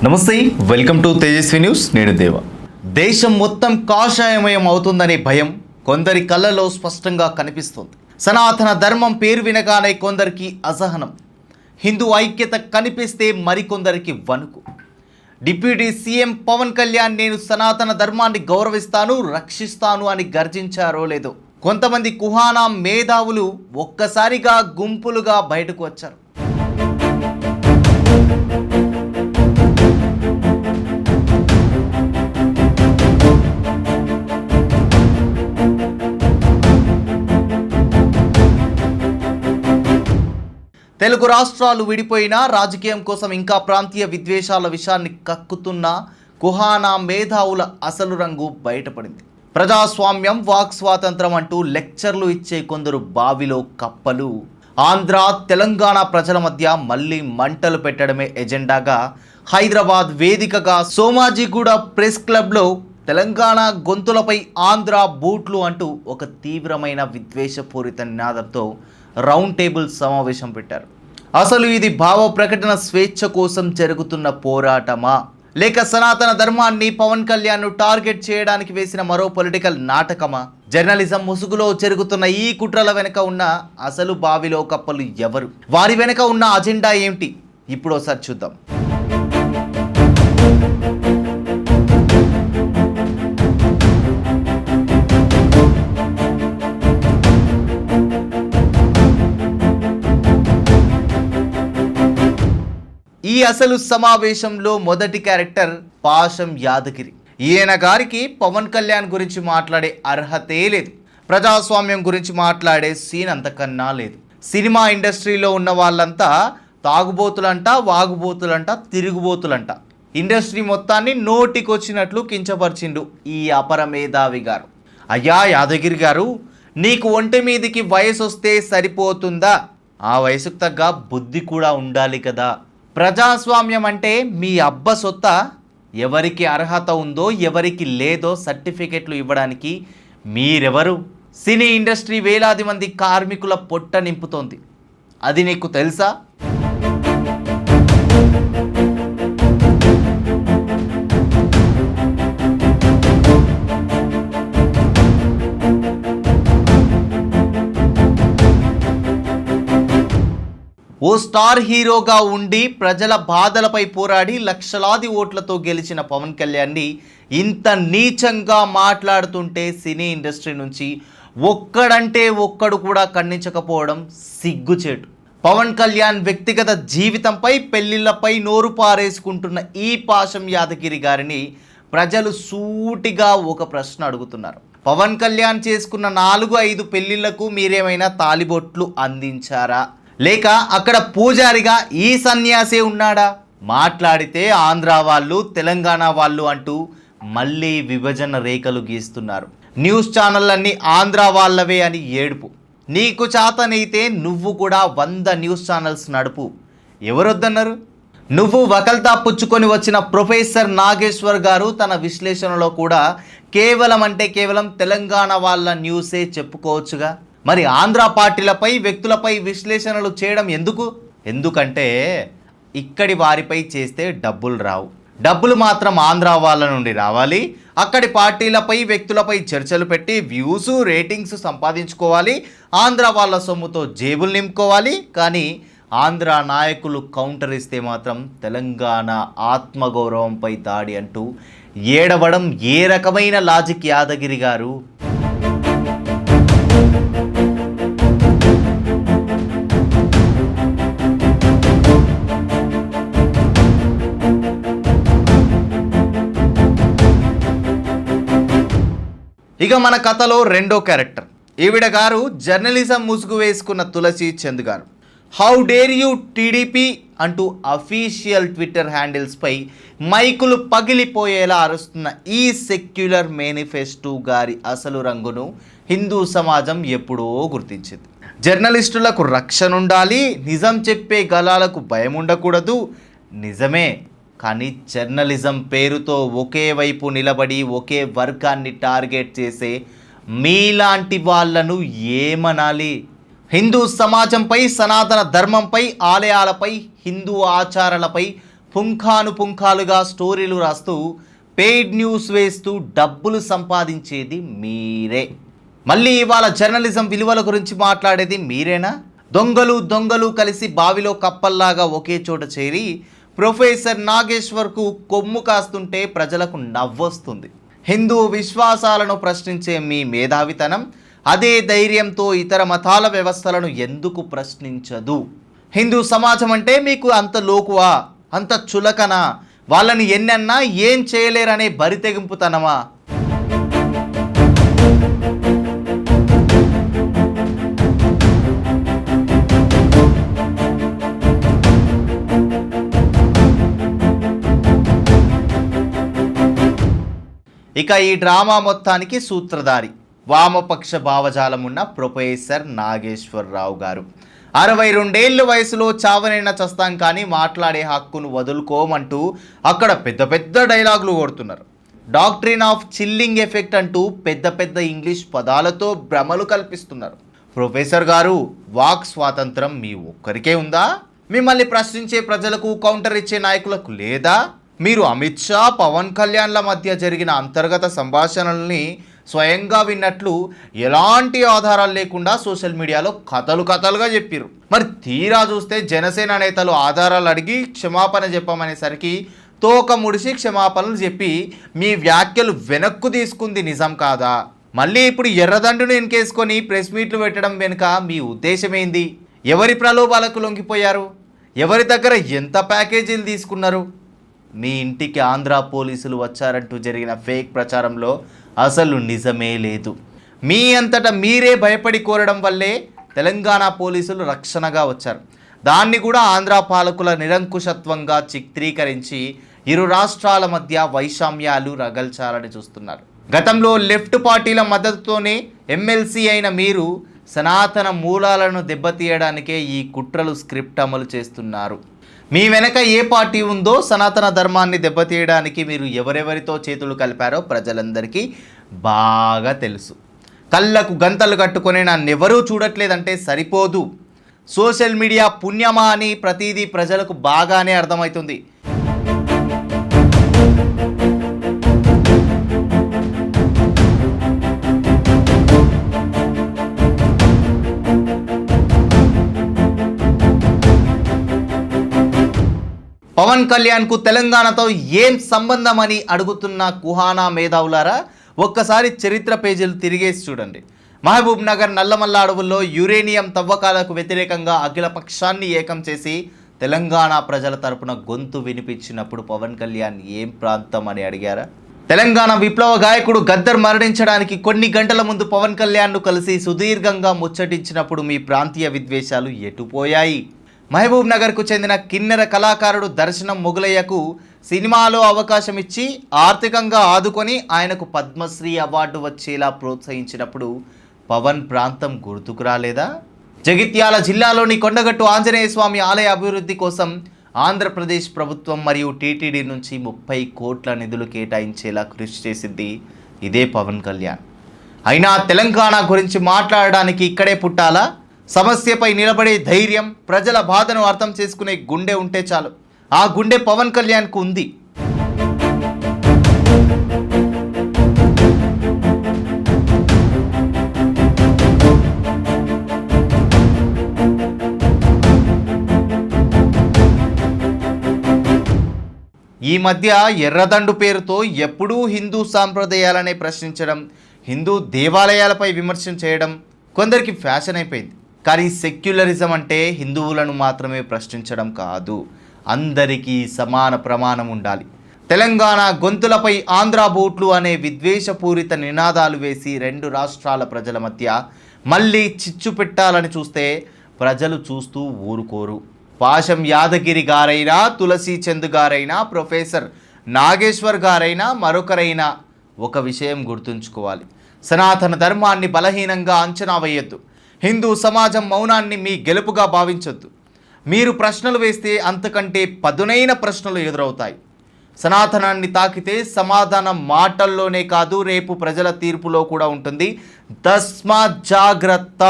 నమస్తే, welcome to Tejaswi news. నేను దేవ. దేశం మొత్తం కాషాయమయం అవుతుందనే భయం కొందరి కళ్ళలో స్పష్టంగా కనిపిస్తుంది. సనాతన ధర్మం పేరు వినగానే కొందరికి అసహనం, హిందూ ఐక్యత కనిపిస్తే మరికొందరికి వణుకు. డిప్యూటీ సీఎం పవన్ కళ్యాణ్ నేను సనాతన ధర్మాన్ని గౌరవిస్తాను, రక్షిస్తాను అని గర్జించారో లేదో కొంతమంది కుహానా మేధావులు ఒక్కసారిగా గుంపులుగా బయటకు వచ్చారు. తెలుగు రాష్ట్రాలు విడిపోయినా రాజకీయం కోసం ఇంకా ప్రాంతీయ విద్వేషాల విషయాన్ని కక్కుతున్న కుహానా మేధావుల అసలు రంగు బయటపడింది. ప్రజాస్వామ్యం, వాక్ స్వాతంత్రం అంటూ లెక్చర్లు ఇచ్చే కొందరు బావిలో కప్పలు ఆంధ్ర తెలంగాణ ప్రజల మధ్య మళ్ళీ మంటలు పెట్టడమే ఎజెండాగా హైదరాబాద్ వేదికగా సోమాజిగూడ ప్రెస్ క్లబ్లో తెలంగాణ గొంతులపై ఆంధ్ర బూట్లు అంటూ ఒక తీవ్రమైన విద్వేషపూరిత నినాదంతో రౌండ్ టేబుల్ సమావేశం పెట్టారు. అసలు ఇది భావ ప్రకటన స్వేచ్ఛ కోసం జరుగుతున్న పోరాటమా, లేక సనాతన ధర్మాన్ని పవన్ కళ్యాణ్ను టార్గెట్ చేయడానికి వేసిన మరో పొలిటికల్ నాటకమా? జర్నలిజం ముసుగులో జరుగుతున్న ఈ కుట్రల వెనుక ఉన్న అసలు బావిలో కప్పలు ఎవరు? వారి వెనుక ఉన్న అజెండా ఏమిటి? ఇప్పుడు ఒకసారి చూద్దాం. ఈ అసలు సమావేశంలో మొదటి క్యారెక్టర్ పాశం యాదగిరి. ఈయన గారికి పవన్ కళ్యాణ్ గురించి మాట్లాడే అర్హతే లేదు, ప్రజాస్వామ్యం గురించి మాట్లాడే సీన్ అంతకన్నా లేదు. సినిమా ఇండస్ట్రీలో ఉన్న వాళ్ళంతా తాగుబోతులంట, వాగుబోతులంట, తిరుగుబోతులంట. ఇండస్ట్రీ మొత్తాన్ని నోటికొచ్చినట్లు కించపరిచిండు ఈ అపర మేధావి గారు. అయ్యా యాదగిరి గారు, నీకు ఒంటి మీదికి వయసు వస్తే సరిపోతుందా? ఆ వయసుకు తగ్గ బుద్ధి కూడా ఉండాలి కదా. ప్రజాస్వామ్యం అంటే మీ అబ్బ సొత్త. ఎవరికి అర్హత ఉందో ఎవరికి లేదో సర్టిఫికెట్లు ఇవ్వడానికి మీరెవరు? సినీ ఇండస్ట్రీ వేలాది మంది కార్మికుల పొట్ట నింపుతోంది, అది నీకు తెలుసా? ఓ స్టార్ హీరోగా ఉండి ప్రజల బాధలపై పోరాడి లక్షలాది ఓట్లతో గెలిచిన పవన్ కళ్యాణ్ని ఇంత నీచంగా మాట్లాడుతుంటే సినీ ఇండస్ట్రీ నుంచి ఒక్కడంటే ఒక్కడు కూడా ఖండించకపోవడం సిగ్గుచేటు. పవన్ కళ్యాణ్ వ్యక్తిగత జీవితంపై, పెళ్లిళ్లపై నోరు పారేసుకుంటున్న ఈ పాశం యాదగిరి గారిని ప్రజలు సూటిగా ఒక ప్రశ్న అడుగుతున్నారు. పవన్ కళ్యాణ్ చేసుకున్న 4-5 పెళ్లిళ్లకు మీరేమైనా తాలిబొట్లు అందించారా? లేక అక్కడ పూజారిగా ఈ సన్యాసే ఉన్నాడా? మాట్లాడితే ఆంధ్ర వాళ్ళు, తెలంగాణ వాళ్ళు అంటూ మళ్ళీ విభజన రేఖలు గీస్తున్నారు. న్యూస్ ఛానళ్ళన్నీ ఆంధ్ర వాళ్ళవే అని ఏడుపు. నీకు చేతనైతే నువ్వు కూడా 100 న్యూస్ ఛానల్స్ నడుపు, ఎవరొద్దన్నారు? నువ్వు వకల్తా పుచ్చుకొని వచ్చిన ప్రొఫెసర్ నాగేశ్వర్ గారు తన విశ్లేషణలో కూడా కేవలం అంటే కేవలం తెలంగాణ వాళ్ళ న్యూసే చెప్పుకోవచ్చుగా. మరి ఆంధ్ర పార్టీలపై, వ్యక్తులపై విశ్లేషణలు చేయడం ఎందుకు? ఎందుకంటే ఇక్కడి వారిపై చేస్తే డబ్బులు రావు. డబ్బులు మాత్రం ఆంధ్ర వాళ్ళ నుండి రావాలి. అక్కడి పార్టీలపై, వ్యక్తులపై చర్చలు పెట్టి వ్యూస్, రేటింగ్స్ సంపాదించుకోవాలి. ఆంధ్ర వాళ్ళ సొమ్ముతో జేబులు నింపుకోవాలి. కానీ ఆంధ్ర నాయకులు కౌంటర్ ఇస్తే మాత్రం తెలంగాణ ఆత్మగౌరవంపై దాడి అంటూ ఏడవడం ఏ రకమైన లాజిక్ యాదగిరి గారు? ఇక మన కథలో రెండో క్యారెక్టర్. ఈవిడ గారు జర్నలిజం ముసుగు వేసుకున్న తులసి చంద్ గారు. హౌ డేర్ యూ టీడీపీ అంటూ అఫీషియల్ ట్విట్టర్ హ్యాండిల్స్పై మైకులు పగిలిపోయేలా అరుస్తున్న ఈ సెక్యులర్ మేనిఫెస్టో గారి అసలు రంగును హిందూ సమాజం ఎప్పుడో గుర్తించింది. జర్నలిస్టులకు రక్షణ ఉండాలి, నిజం చెప్పే గలాలకు భయం ఉండకూడదు. నిజమే, కానీ జర్నలిజం పేరుతో ఒకే వైపు నిలబడి ఒకే వర్గాన్ని టార్గెట్ చేసే మీలాంటి వాళ్ళను ఏమనాలి? హిందూ సమాజంపై, సనాతన ధర్మంపై, ఆలయాలపై, హిందూ ఆచారాలపై పుంఖానుపుంఖాలుగా స్టోరీలు రాస్తూ పెయిడ్ న్యూస్ వేస్తూ డబ్బులు సంపాదించేది మీరే. మళ్ళీ ఇవాళ జర్నలిజం విలువల గురించి మాట్లాడేది మీరేనా? దొంగలు కలిసి బావిలో కప్పల్లాగా ఒకే చోట చేరి ప్రొఫెసర్ నాగేశ్వర్కు కొమ్ము కాస్తుంటే ప్రజలకు నవ్వొస్తుంది. హిందూ విశ్వాసాలను ప్రశ్నించే మీ మేధావితనం అదే ధైర్యంతో ఇతర మతాల వ్యవస్థలను ఎందుకు ప్రశ్నించదు? హిందూ సమాజం అంటే మీకు అంత లోకువా, అంత చులకనా? వాళ్ళని ఎన్నన్నా ఏం చేయలేరనే బరితెగింపుతనమా? ఇక ఈ డ్రామా మొత్తానికి సూత్రధారి వామపక్ష భావజాలం ఉన్న ప్రొఫెసర్ నాగేశ్వరరావు గారు. 62 వయసులో చావనైనా చస్తాం కానీ మాట్లాడే హక్కును వదులుకోమంటూ అక్కడ పెద్ద డైలాగులు కొడుతున్నారు. డాక్ట్రిన్ ఆఫ్ చిల్లింగ్ ఎఫెక్ట్ అంటూ పెద్ద ఇంగ్లీష్ పదాలతో భ్రమలు కల్పిస్తున్నారు. ప్రొఫెసర్ గారు, వాక్ స్వాతంత్రం మీ ఒక్కరికే ఉందా? మిమ్మల్ని ప్రశ్నించే ప్రజలకు కౌంటర్ ఇచ్చే నాయకులకు లేదా? మీరు అమిత్ షా, పవన్ కళ్యాణ్ల మధ్య జరిగిన అంతర్గత సంభాషణల్ని స్వయంగా విన్నట్లు ఎలాంటి ఆధారాలు లేకుండా సోషల్ మీడియాలో కథలుగా చెప్పారు. మరి తీరా చూస్తే జనసేన నేతలు ఆధారాలు అడిగి క్షమాపణ చెప్పమనేసరికి తోక ముడిసి క్షమాపణలు చెప్పి మీ వ్యాఖ్యలు వెనక్కు తీసుకుంది నిజం కాదా? మళ్ళీ ఇప్పుడు ఎర్రదండును ఎన్కేసుకొని ప్రెస్ మీట్లు పెట్టడం వెనుక మీ ఉద్దేశం ఏంది? ఎవరి ప్రలోభాలకు లొంగిపోయారు? ఎవరి దగ్గర ఎంత ప్యాకేజీలు తీసుకున్నారు? మీ ఇంటికి ఆంధ్ర పోలీసులు వచ్చారంటూ జరిగిన ఫేక్ ప్రచారంలో అసలు నిజమే లేదు. మీ అంతటా మీరే భయపడి కోరడం వల్లే తెలంగాణ పోలీసులు రక్షణగా వచ్చారు. దాన్ని కూడా ఆంధ్ర పాలకుల నిరంకుశత్వంగా చిత్రీకరించి ఇరు రాష్ట్రాల మధ్య వైషమ్యాలు రగల్చాలని చూస్తున్నారు. గతంలో లెఫ్ట్ పార్టీల మద్దతుతోనే ఎమ్మెల్సీ అయిన మీరు సనాతన మూలాలను దెబ్బతీయడానికే ఈ కుట్రలు స్క్రిప్ట్ అమలు చేస్తున్నారు. మీ వెనక ఏ పార్టీ ఉందో, సనాతన ధర్మాన్ని దెబ్బతీయడానికి మీరు ఎవరెవరితో చేతులు కలిపారో ప్రజలందరికీ బాగా తెలుసు. కళ్ళకు గంతలు కట్టుకొని నన్నెవరూ చూడట్లేదంటే సరిపోదు. సోషల్ మీడియా పుణ్యమా అని ప్రతిదీ ప్రజలకు బాగానే అర్థమవుతుంది. పవన్ కళ్యాణ్కు తెలంగాణతో ఏం సంబంధం అని అడుగుతున్న కుహానా మేధావులారా, ఒక్కసారి చరిత్ర పేజీలు తిరిగేసి చూడండి. మహబూబ్ నగర్ నల్లమల్ల అడవుల్లో యురేనియం తవ్వకాలకు వ్యతిరేకంగా అఖిల పక్షాన్ని ఏకం చేసి తెలంగాణ ప్రజల తరపున గొంతు వినిపించినప్పుడు పవన్ కళ్యాణ్ ఏం ప్రాంతం అని అడిగారా? తెలంగాణ విప్లవ గాయకుడు గద్దర్ మరణించడానికి కొన్ని గంటల ముందు పవన్ కళ్యాణ్ను కలిసి సుదీర్ఘంగా ముచ్చటించినప్పుడు మీ ప్రాంతీయ విద్వేషాలు ఎటుపోయాయి? మహబూబ్ నగర్కు చెందిన కిన్నెర కళాకారుడు దర్శనం మొగలయ్యకు సినిమాలో అవకాశం ఇచ్చి ఆర్థికంగా ఆదుకొని ఆయనకు పద్మశ్రీ అవార్డు వచ్చేలా ప్రోత్సహించినప్పుడు పవన్ ప్రాంతం గుర్తుకు రాలేదా? జగిత్యాల జిల్లాలోని కొండగట్టు ఆంజనేయ స్వామి ఆలయ అభివృద్ధి కోసం ఆంధ్రప్రదేశ్ ప్రభుత్వం మరియు టీటీడీ నుంచి 30 కోట్ల నిధులు కేటాయించేలా కృషి చేసింది ఇదే పవన్ కళ్యాణ్. అయినా తెలంగాణ గురించి మాట్లాడడానికి ఇక్కడే పుట్టాలా? సమస్యపై నిలబడే ధైర్యం, ప్రజల బాధను అర్థం చేసుకునే గుండె ఉంటే చాలు. ఆ గుండె పవన్ కళ్యాణ్కు ఉంది. ఈ మధ్య ఎర్రదండు పేరుతో ఎప్పుడూ హిందూ సాంప్రదాయాలనే ప్రశ్నించడం, హిందూ దేవాలయాలపై విమర్శన చేయడం కొందరికి ఫ్యాషన్ అయిపోయింది. కానీ సెక్యులరిజం అంటే హిందువులను మాత్రమే ప్రశ్నించడం కాదు, అందరికీ సమాన ప్రమాణం ఉండాలి. తెలంగాణ గొంతులపై ఆంధ్ర బోట్లు అనే విద్వేషపూరిత నినాదాలు వేసి 2 రాష్ట్రాల ప్రజల మధ్య మళ్ళీ చిచ్చు పెట్టాలని చూస్తే ప్రజలు చూస్తూ ఊరుకోరు. పాశం యాదగిరి గారైనా, తులసి చంద్ గారైనా, ప్రొఫెసర్ నాగేశ్వర్ గారైనా, మరొకరైనా ఒక విషయం గుర్తుంచుకోవాలి. సనాతన ధర్మాన్ని బలహీనంగా అంచనా వేయొద్దు. హిందూ సమాజం మౌనాన్ని మీ గెలుపుగా భావించొద్దు. మీరు ప్రశ్నలు వేస్తే అంతకంటే పదునైన ప్రశ్నలు ఎదురవుతాయి. సనాతనాన్ని తాకితే సమాధానం మాటల్లోనే కాదు, రేపు ప్రజల తీర్పులో కూడా ఉంటుంది. తస్మాత్ జాగ్రత్త.